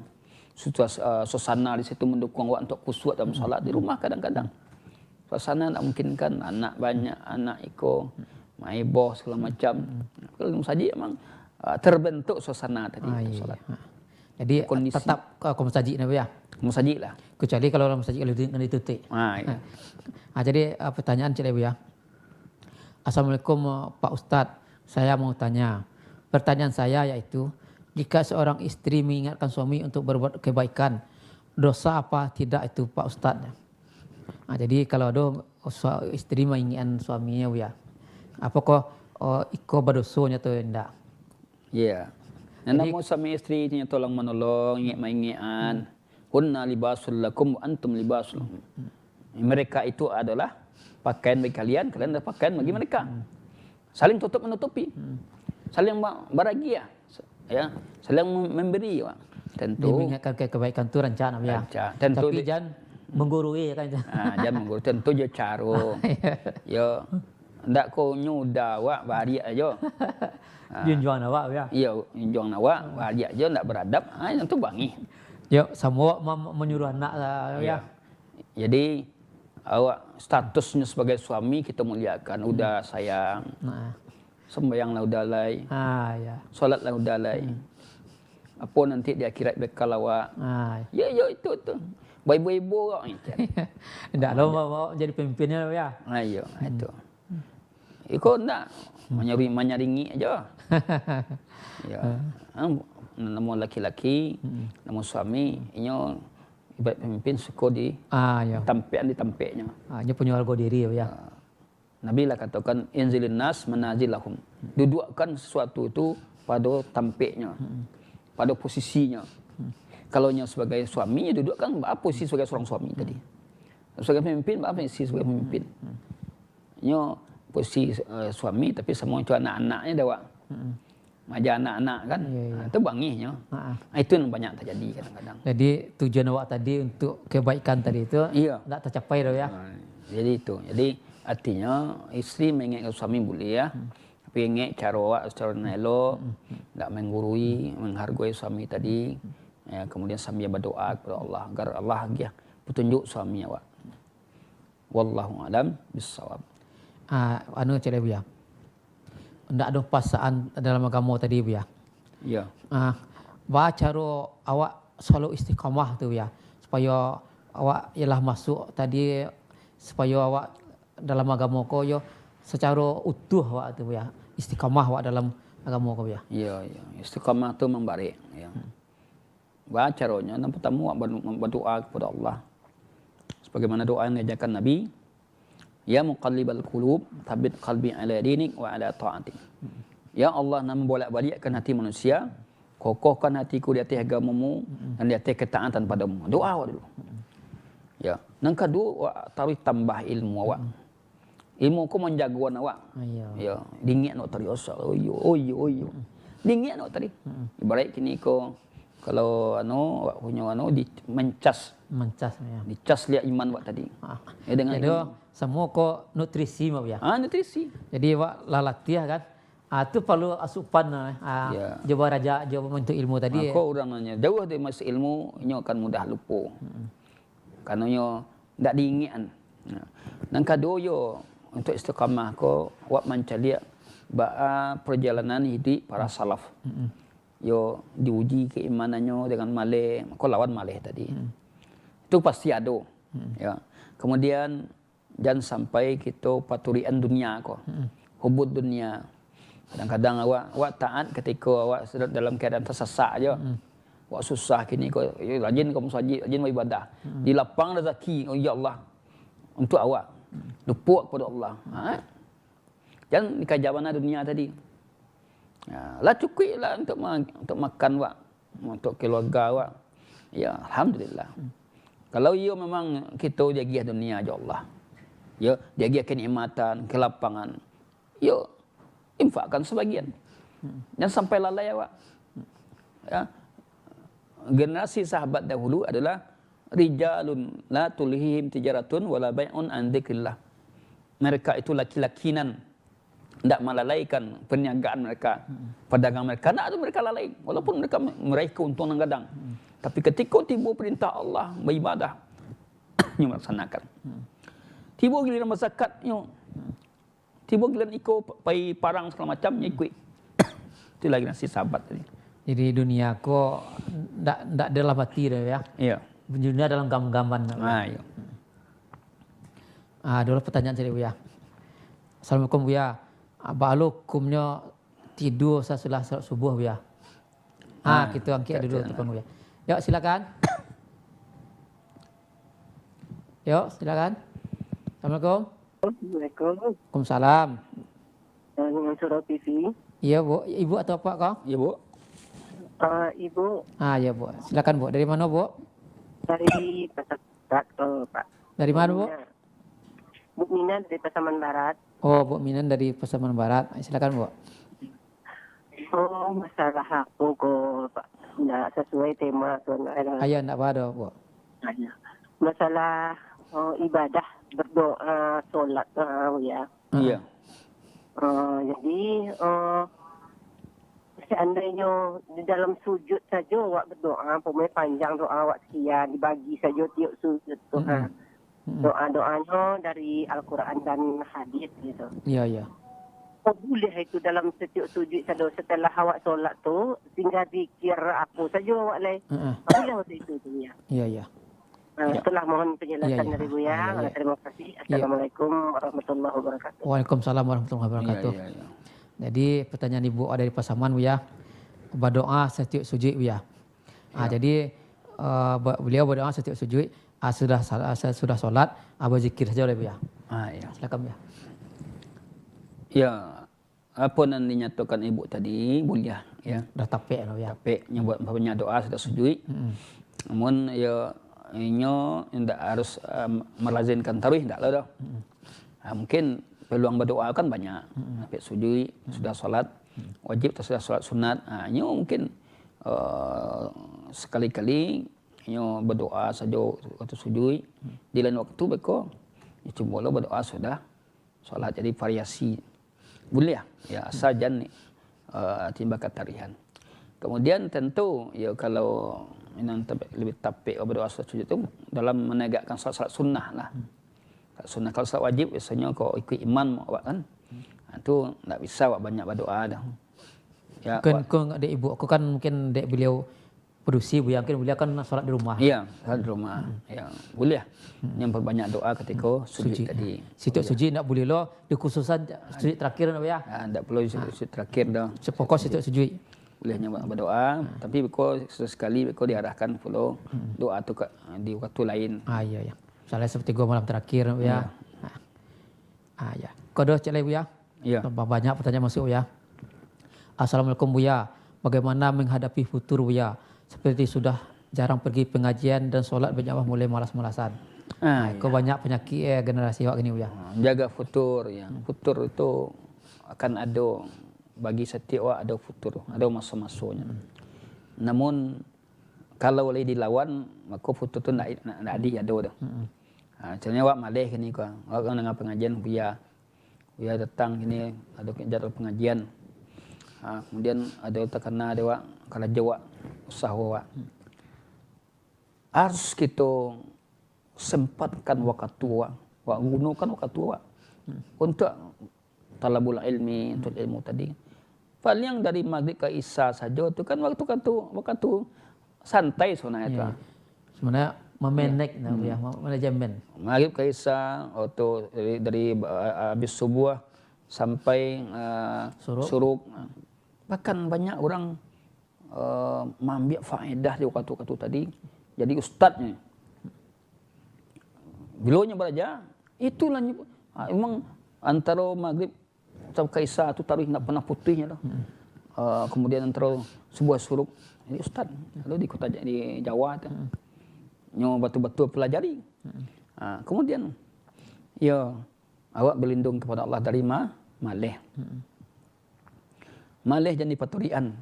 B: Suasana di situ mendukung awak untuk khusyuk dalam salat. Di rumah kadang-kadang suasana tak mungkinkan, anak banyak, anak iko, mai bos segala macam. Kalau di masjid memang terbentuk suasana tadi salat.
A: Jadi
B: kondisi.
A: Tetap ke masjid ya.
B: Masjid lah.
A: Kecuali kalau dalam masjid kalau ditutup.
B: Iya.
A: Jadi pertanyaan Cik Lebu ya. Assalamualaikum Pak Ustadz, saya mau tanya. Pertanyaan saya yaitu, jika seorang istri mengingatkan suami untuk berbuat kebaikan, dosa apa tidak itu Pak Ustadz? Jadi kalau ada istri mengingatkan suaminya ya, apakah iko berdosanya atau tidak?
B: Ya. Nah, namun suami istri ini tolong menolong, ingat maingian. Hunna libasul lakum wa antum libasul lahum. Mereka itu adalah pakaian bagi kalian, kalian adalah pakaian bagi mereka. Saling tutup menutupi. Saling bahagia, ya. Saling memberi, Pak. Tentu.
A: Mengingatkan kebaikan itu rencana ya.
B: Tentu.
A: Tapi jangan menggurui kan.
B: Jangan menggurui. Tentu je caro. Yo, ndak ko nyuda wak bahagia aja.
A: Junjung awak ya.
B: Iya, junjung awak bahagia aja ndak beradab. Tentu bangi.
A: Yo, semua menyuruh anak ya.
B: Jadi awak statusnya sebagai suami kita muliakan. Udah sayang. Sembayanglah udah lay.
A: Ya.
B: Solatlah udah lay. Apa nanti di akhirat bekal awak. Ya itu. Ibu-ibu kok.
A: Ndak lo mau jadi pemimpinnya ya.
B: Ayo, itu. Iko ndak menyaringi aja. Ya. Namun laki-laki, namun suami, inyo ibarat pemimpin suko di
A: ya.
B: tampian di tampeknya.
A: Dia punya harga diri ya.
B: Nabi lah katakan inzilin nas manazilahum. Dudukkan sesuatu itu pada tampeknya, pada posisinya. Kalau nya sebagai suami, ya dudukkan apa posisi sebagai seorang suami tadi. Sebagai pemimpin, apa posisi sebagai pemimpin. Nyo posisi suami, tapi semua itu anak-anaknya dah wak. Maja anak-anak kan, itu bangihnya. Itu yang banyak terjadi kadang-kadang.
A: Jadi tujuan awak tadi untuk kebaikan tadi itu tidak tercapai dah ya.
B: Jadi itu. Jadi artinya istri mengingat suami boleh ya. Tapi ingat cara awak secara elok, tidak menggurui, menghargai suami tadi. Ya, kemudian sambil berdoa kepada Allah agar Allah petunjuk suami awak. Wallahu alam bissawab.
A: Cakap ya. Ndak ada paksaan dalam agama tadi ya.
B: Ya.
A: Cara awak selalu istiqamah tu ya. Supaya awak ialah masuk tadi supaya awak dalam agama ko yo secara utuh awak tu ya. Istiqamah awak dalam agama ko ya.
B: Ya. Istiqamah tu membarik ya. Caranya yang pertama berdoa kepada Allah. Sebagaimana doa yang diajarkan Nabi, ya muqallibal qulub, tsabbit qalbi ala dinik wa ala ta'atik. Ya Allah, yang membolak-balikkan hati manusia, kokohkan hatiku di atas agamamu dan di atas ketaatan padamu. Doa awak dulu. Ya. Yang kedua, awak taruh tambah ilmu awak. Ilmu ku menjagoan awak. Ya, dingin awak tadi asal. Oyo. Dingin awak tadi. Ibarat kini ko kalau awak punya mencas ya. Dicas lihat iman awak tadi. Dengan
A: jadi semua ko nutrisi mah ya.
B: Nutrisi.
A: Jadi awak latih kan. Itu perlu asupan coba raja coba untuk ilmu tadi.
B: Kau orang nanya jauh dari masa ilmu, nyo akan mudah lupa. Karena nyo tidak diingat. Dan kedua yo untuk istiqamah ko awak mencari perjalanan hidup para salaf. Yo diuji keimanannya dengan malih, kau lawan malih tadi. Itu pasti ada. Ya. Kemudian jangan sampai kita paturian dunia kok. Hubud dunia. Kadang-kadang awak taat ketika awak sedang dalam keadaan tersesak aja. Awak susah kini kau rajin kamu saji, rajin beribadah. Di lapang rezeki, oh ya Allah. Untuk awak lupa kepada Allah. Jangan dikajaban dunia tadi. Lah cukup lah untuk makan awak, untuk keluarga awak. Ya, alhamdulillah. Kalau ia memang kita jaga dunia aja Allah. Ya, jaga kenikmatan, kelapangan. Ya, infakkan sebagian. Jangan sampai lalai awak. Ya. Generasi sahabat dahulu adalah rijalun la tulhihim tijaratun wala bai'un an dzikrillah. Mereka itu laki-lakinan, tidak melalaikan perniagaan mereka, perdagangan mereka. Tidak mereka lalai, walaupun mereka meraih keuntungan gadang. Tapi ketika tiba perintah Allah beribadah, nyo melaksanakan. Tiba giliran masyarakat, nyo tiba giliran ikut pai parang segala macam, nyo ikut. Itu lagi nasi sahabat tadi.
A: Jadi dunia ko ndak dalam hati dah ya.
B: Iya.
A: Dunia dalam gambaran.
B: Iya.
A: Dulu pertanyaan saya ya. Assalamualaikum ya. Balo hukumnya tidur sesudah salat subuh ya. Kita angkat dulu tukang ya. Yuk silakan. Yuk silakan. Assalamualaikum.
E: Assalamualaikum.
A: Waalaikumsalam.
E: Dengan Surau TV.
A: Iya Bu, ibu atau apa kau?
B: Iya Bu.
E: Ibu
A: Ya Bu. Silakan Bu. Dari mana Bu?
E: dari Pasar Barat, Pak.
A: Dari mana Bu?
E: Bu Mina dari Pasaman Barat.
A: Oh, Bu Minan dari Pasaman Barat. Silakan Bu.
E: Oh, masalah aku kok Pak. Nggak sesuai tema tuan.
A: Ayo enggak apa Bu.
E: Masalah ibadah, berdoa, sholat, ya.
B: Iya.
E: Jadi seandainya di dalam sujud saja awak berdoa, pokoknya panjang doa awak sekian, dibagi saja tiap sujud tu. Doa-doanya dari Al-Quran dan hadis gitu.
A: Iya.
E: Oh, boleh itu dalam setiap sujud saja setelah awak solat tu, tinggal zikir aku saja awak lain. Boleh waktu itu tu ya.
A: Iya.
E: Itulah mohon penjelasan
A: Iya.
E: dari Buya. Terima kasih. Assalamualaikum warahmatullahi wabarakatuh.
A: Waalaikumsalam warahmatullahi wabarakatuh.
B: Iya.
A: Jadi pertanyaan Ibu dari Pasaman Bu ya. Berdoa setiap sujud Bu ya. Jadi beliau berdoa setiap sujud. Sudah sholat, berzikir saja oleh Bu ya.
B: Iya.
A: Silakan Bu ya.
B: Ya, apa yang dinyatakan Ibu tadi boleh ya.
A: Dah tapek lah Bu ya.
B: Tapi nyebut banyak doa sudah sujud. Namun ya inyo tidak harus melazimkan tarawih tidak lah dah. Mungkin peluang berdoa kan banyak. Tapi sujud, sudah solat wajib atau sudah solat sunat. Inyo mungkin sekali-kali inyo berdoa saja waktu sujud. Di lain waktu beko cuma berdoa sudah solat, jadi variasi. Boleh ya asal jangan timbakan tarian. Kemudian tentu ya kalau yang lebih tapik berdoa salat sujud itu dalam menegakkan salat sunnah lah. Salat sunnah, kalau salat wajib biasanya kau ikut imam awak kan. Itu tak bisa awak banyak berdoa dah. Ya,
A: Kan adik Ibu aku kan mungkin adik beliau produksi Bu ya, mungkin beliau kan solat di rumah.
B: iya, salat di rumah. Ya, boleh. Yang berbanyak doa ketika sujud tadi.
A: Situ sujud tak boleh lo, dikhususan sujud terakhir Bu ya.
B: Tak perlu sujud terakhir dah.
A: Sepokok situ sujud.
B: Bolehnya berdoa, tapi sesekali diarahkan follow doa tu di waktu lain.
A: Iya. Misalnya seperti gua malam terakhir Bu ya. Ya. Kodoh cek Bu ya.
B: Iya.
A: Banyak pertanyaan masuk Bu ya. Assalamualaikum Bu ya. Bagaimana menghadapi futur Bu ya? Seperti sudah jarang pergi pengajian dan solat berjamaah mulai malas-malasan. Kau banyak penyakit generasi awak ini Bu ya.
B: Jaga futur ya. Futur itu akan ada, bagi setiap orang ada futur, ada masa-masanya. Namun kalau boleh dilawan, maka futur tu nak ada dah. Contohnya awak malih kini kau, awak kan dengar pengajian Buya datang kini ada jadwal pengajian. Kemudian ada terkena ada awak kalau jawab usaha awak. Harus kita sempatkan waktu awak, gunakan waktu awak untuk talabul ilmi, untuk ilmu tadi. Paling dari maghrib ke isya saja tu kan waktu santai sebenarnya tu.
A: Sebenarnya memanage ya, manajemen.
B: Maghrib ke isya atau dari habis subuh sampai suruk. Bahkan banyak orang mengambil faedah di waktu-waktu tadi. Jadi ustaznya. Bilanya belajar, itulah memang antara maghrib sampai isya tu taruh nak pernah putihnya dah. Kemudian antara sebuah suruk, ini ustaz, lalu di kota di Jawa tu. Nyo betul-betul pelajari. Kemudian ya awak berlindung kepada Allah dari malih. Malih jadi paturian.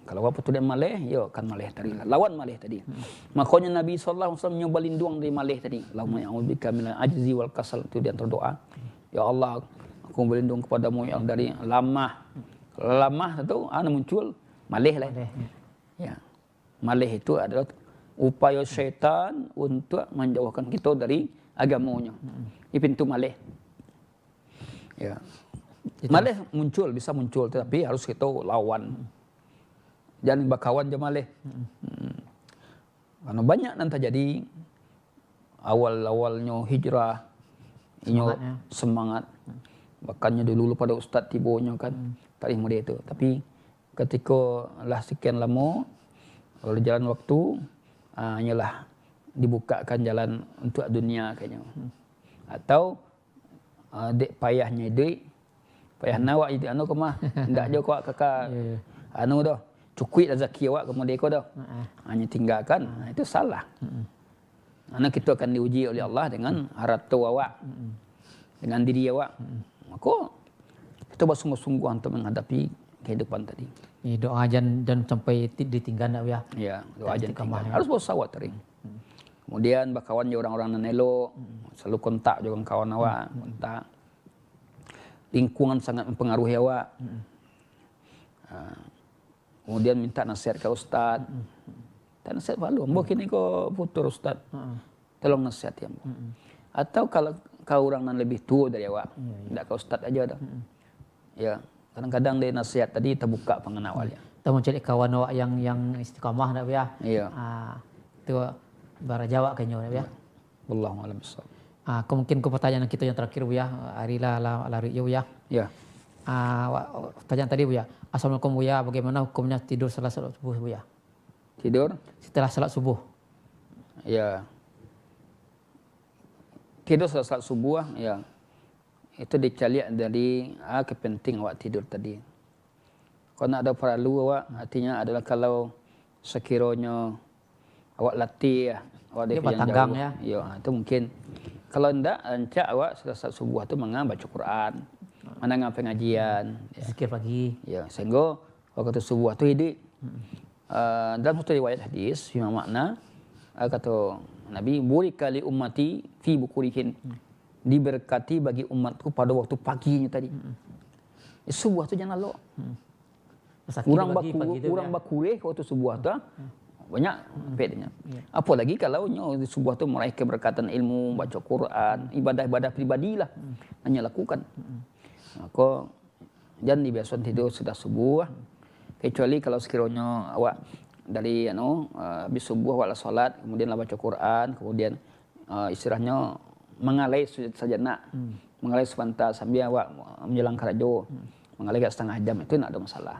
B: Kalau awak paturian malih, ya kan malih tadi. Lawan malih tadi. Makanya Nabi sallallahu alaihi wasallam nyoba berlindung dari malih tadi. Allahumma a'udzubika minal ajzi wal kasal, itu di antara doa. Ya Allah, aku berlindung kepadamu yang dari lamah. Kalau lamah itu muncul malih lah. Ya. Malih itu adalah upaya syaitan untuk menjauhkan kita dari agamanya. Ini pintu malih. Ya. Malih bisa muncul, tapi harus kita lawan. Jangan berkawan je malih. Karena banyak nanti jadi awal-awalnya hijrah, semangat. Bahkannya dulu pada ustaz tibonya kan, tak ilmu dia itu. Tapi ketika lah sekian lama, oleh jalan waktu, hanyalah dibukakan jalan untuk dunia kayaknya. Atau dek payahnya duit, payah nawak itu kemah, ndak je kau kakak. Dah. cukui rezeki awak kemudian kau dah. Hanya tinggalkan, itu salah. Karena kita akan diuji oleh Allah dengan harta awak, dengan diri awak. Maka kita bersungguh-sungguh untuk menghadapi kehidupan tadi.
A: Ni doa jangan sampai ditinggal nak ya.
B: Ya, doa
A: Dan
B: jangan tinggal.
A: istiqamah, ya.
B: Harus bersawat tadi. Kemudian berkawan dengan orang-orang yang elok, selalu kontak juga dengan kawan awak, kontak. Lingkungan sangat mempengaruhi awak. Kemudian minta nasihat ke ustaz. Tak nasihat malu. Ambo kini kau putur ustaz. Tolong nasihat ya. Atau kalau kau orang yang lebih tua dari awak, tidak ke ustaz aja dah. Ya, kadang-kadang dia nasihat tadi terbuka pengen awalnya.
A: Kita mencari kawan awak yang istiqamah nak ya.
B: Iya.
A: Itu bara Jawa kayaknya nak ya.
B: Wallahu a'lam bishawab.
A: Mungkin ke pertanyaan kita yang terakhir Bu ya. Hari lari Bu ya.
B: Ya.
A: Pertanyaan tadi Bu ya. Assalamualaikum Bu ya. Bagaimana hukumnya tidur setelah salat subuh Bu ya?
B: Tidur?
A: Setelah salat subuh.
B: Ya. Tidur setelah salat subuh ya. Itu dicaliak dari kepenting awak tidur tadi. Kalau nak ada perlu awak, artinya adalah kalau sekiranya awak latih ya, awak
A: Dia
B: dari yang
A: batanggang
B: jauh.
A: ya.
B: Ya, itu mungkin. Kalau enggak, rancak awak setelah salat subuh itu baca Quran, mendengar pengajian. Ya.
A: Zikir pagi.
B: Ya, sehingga waktu subuh itu hidup. Dalam satu riwayat hadis, fima makna, kata Nabi, burika li ummati fi bukurihin. Diberkati bagi umatku pada waktu paginya tadi. Subuh tu jangan lalu. Kurang bakureh waktu subuh tu banyak bedanya. Apalagi kalau di subuh tu meraih keberkatan ilmu, baca Quran, ibadah-ibadah pribadilah hanya lakukan. Maka jangan dibiasakan tidur sudah subuh. Kecuali kalau sekiranya awak dari habis subuh awak salat, kemudian baca Quran, kemudian istilahnya mengalai sujud sejenak, mengalai sebentar sambil awak menjelang kerajo, mengalai setengah jam itu tidak ada masalah.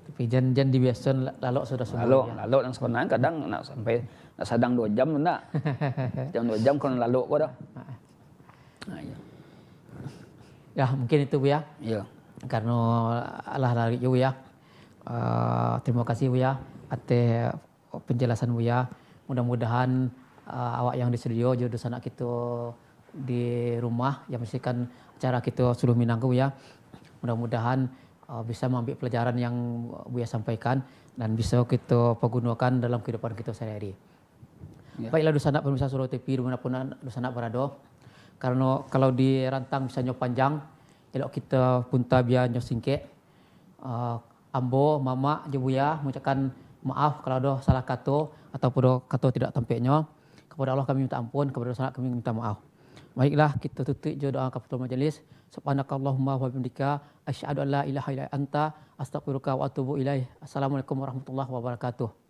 A: Tapi jangan dibiasakan lalu sudah subuh.
B: Lalu yang sebenarnya kadang nak sampai nak sadang 2 jam enggak. Jam 2 jam kalau lalu kau dah. Ya.
A: Ya mungkin itu Bu ya.
B: Ya.
A: Karena Allah lari Bu ya. Terima kasih Bu ya atas penjelasan Bu ya. Mudah-mudahan awak yang di studio jodoh sanak kita di rumah yang menyaksikan acara kita Suluh Minangkabau ya. Mudah-mudahan bisa mengambil pelajaran yang Buya sampaikan dan bisa kita pergunakan dalam kehidupan kita sehari-hari. Ya. Baiklah dosanak pemirsa Surau TV dimanapun dosanak berada. Karena kalau dirantang misalnya panjang, elok kita punta biar nyo singkek. Ambo, mama, je Buya mengucapkan maaf kalau ada salah kata ataupun kata tidak tampaknya. Kepada Allah kami minta ampun, kepada dosanak kami minta maaf. Baiklah kita tutup je doa kafatul majelis. Subhanakallahumma wa bihamdika asyhadu an la ilaha illa anta astaghfiruka wa atubu ilaih. Assalamualaikum warahmatullahi wabarakatuh.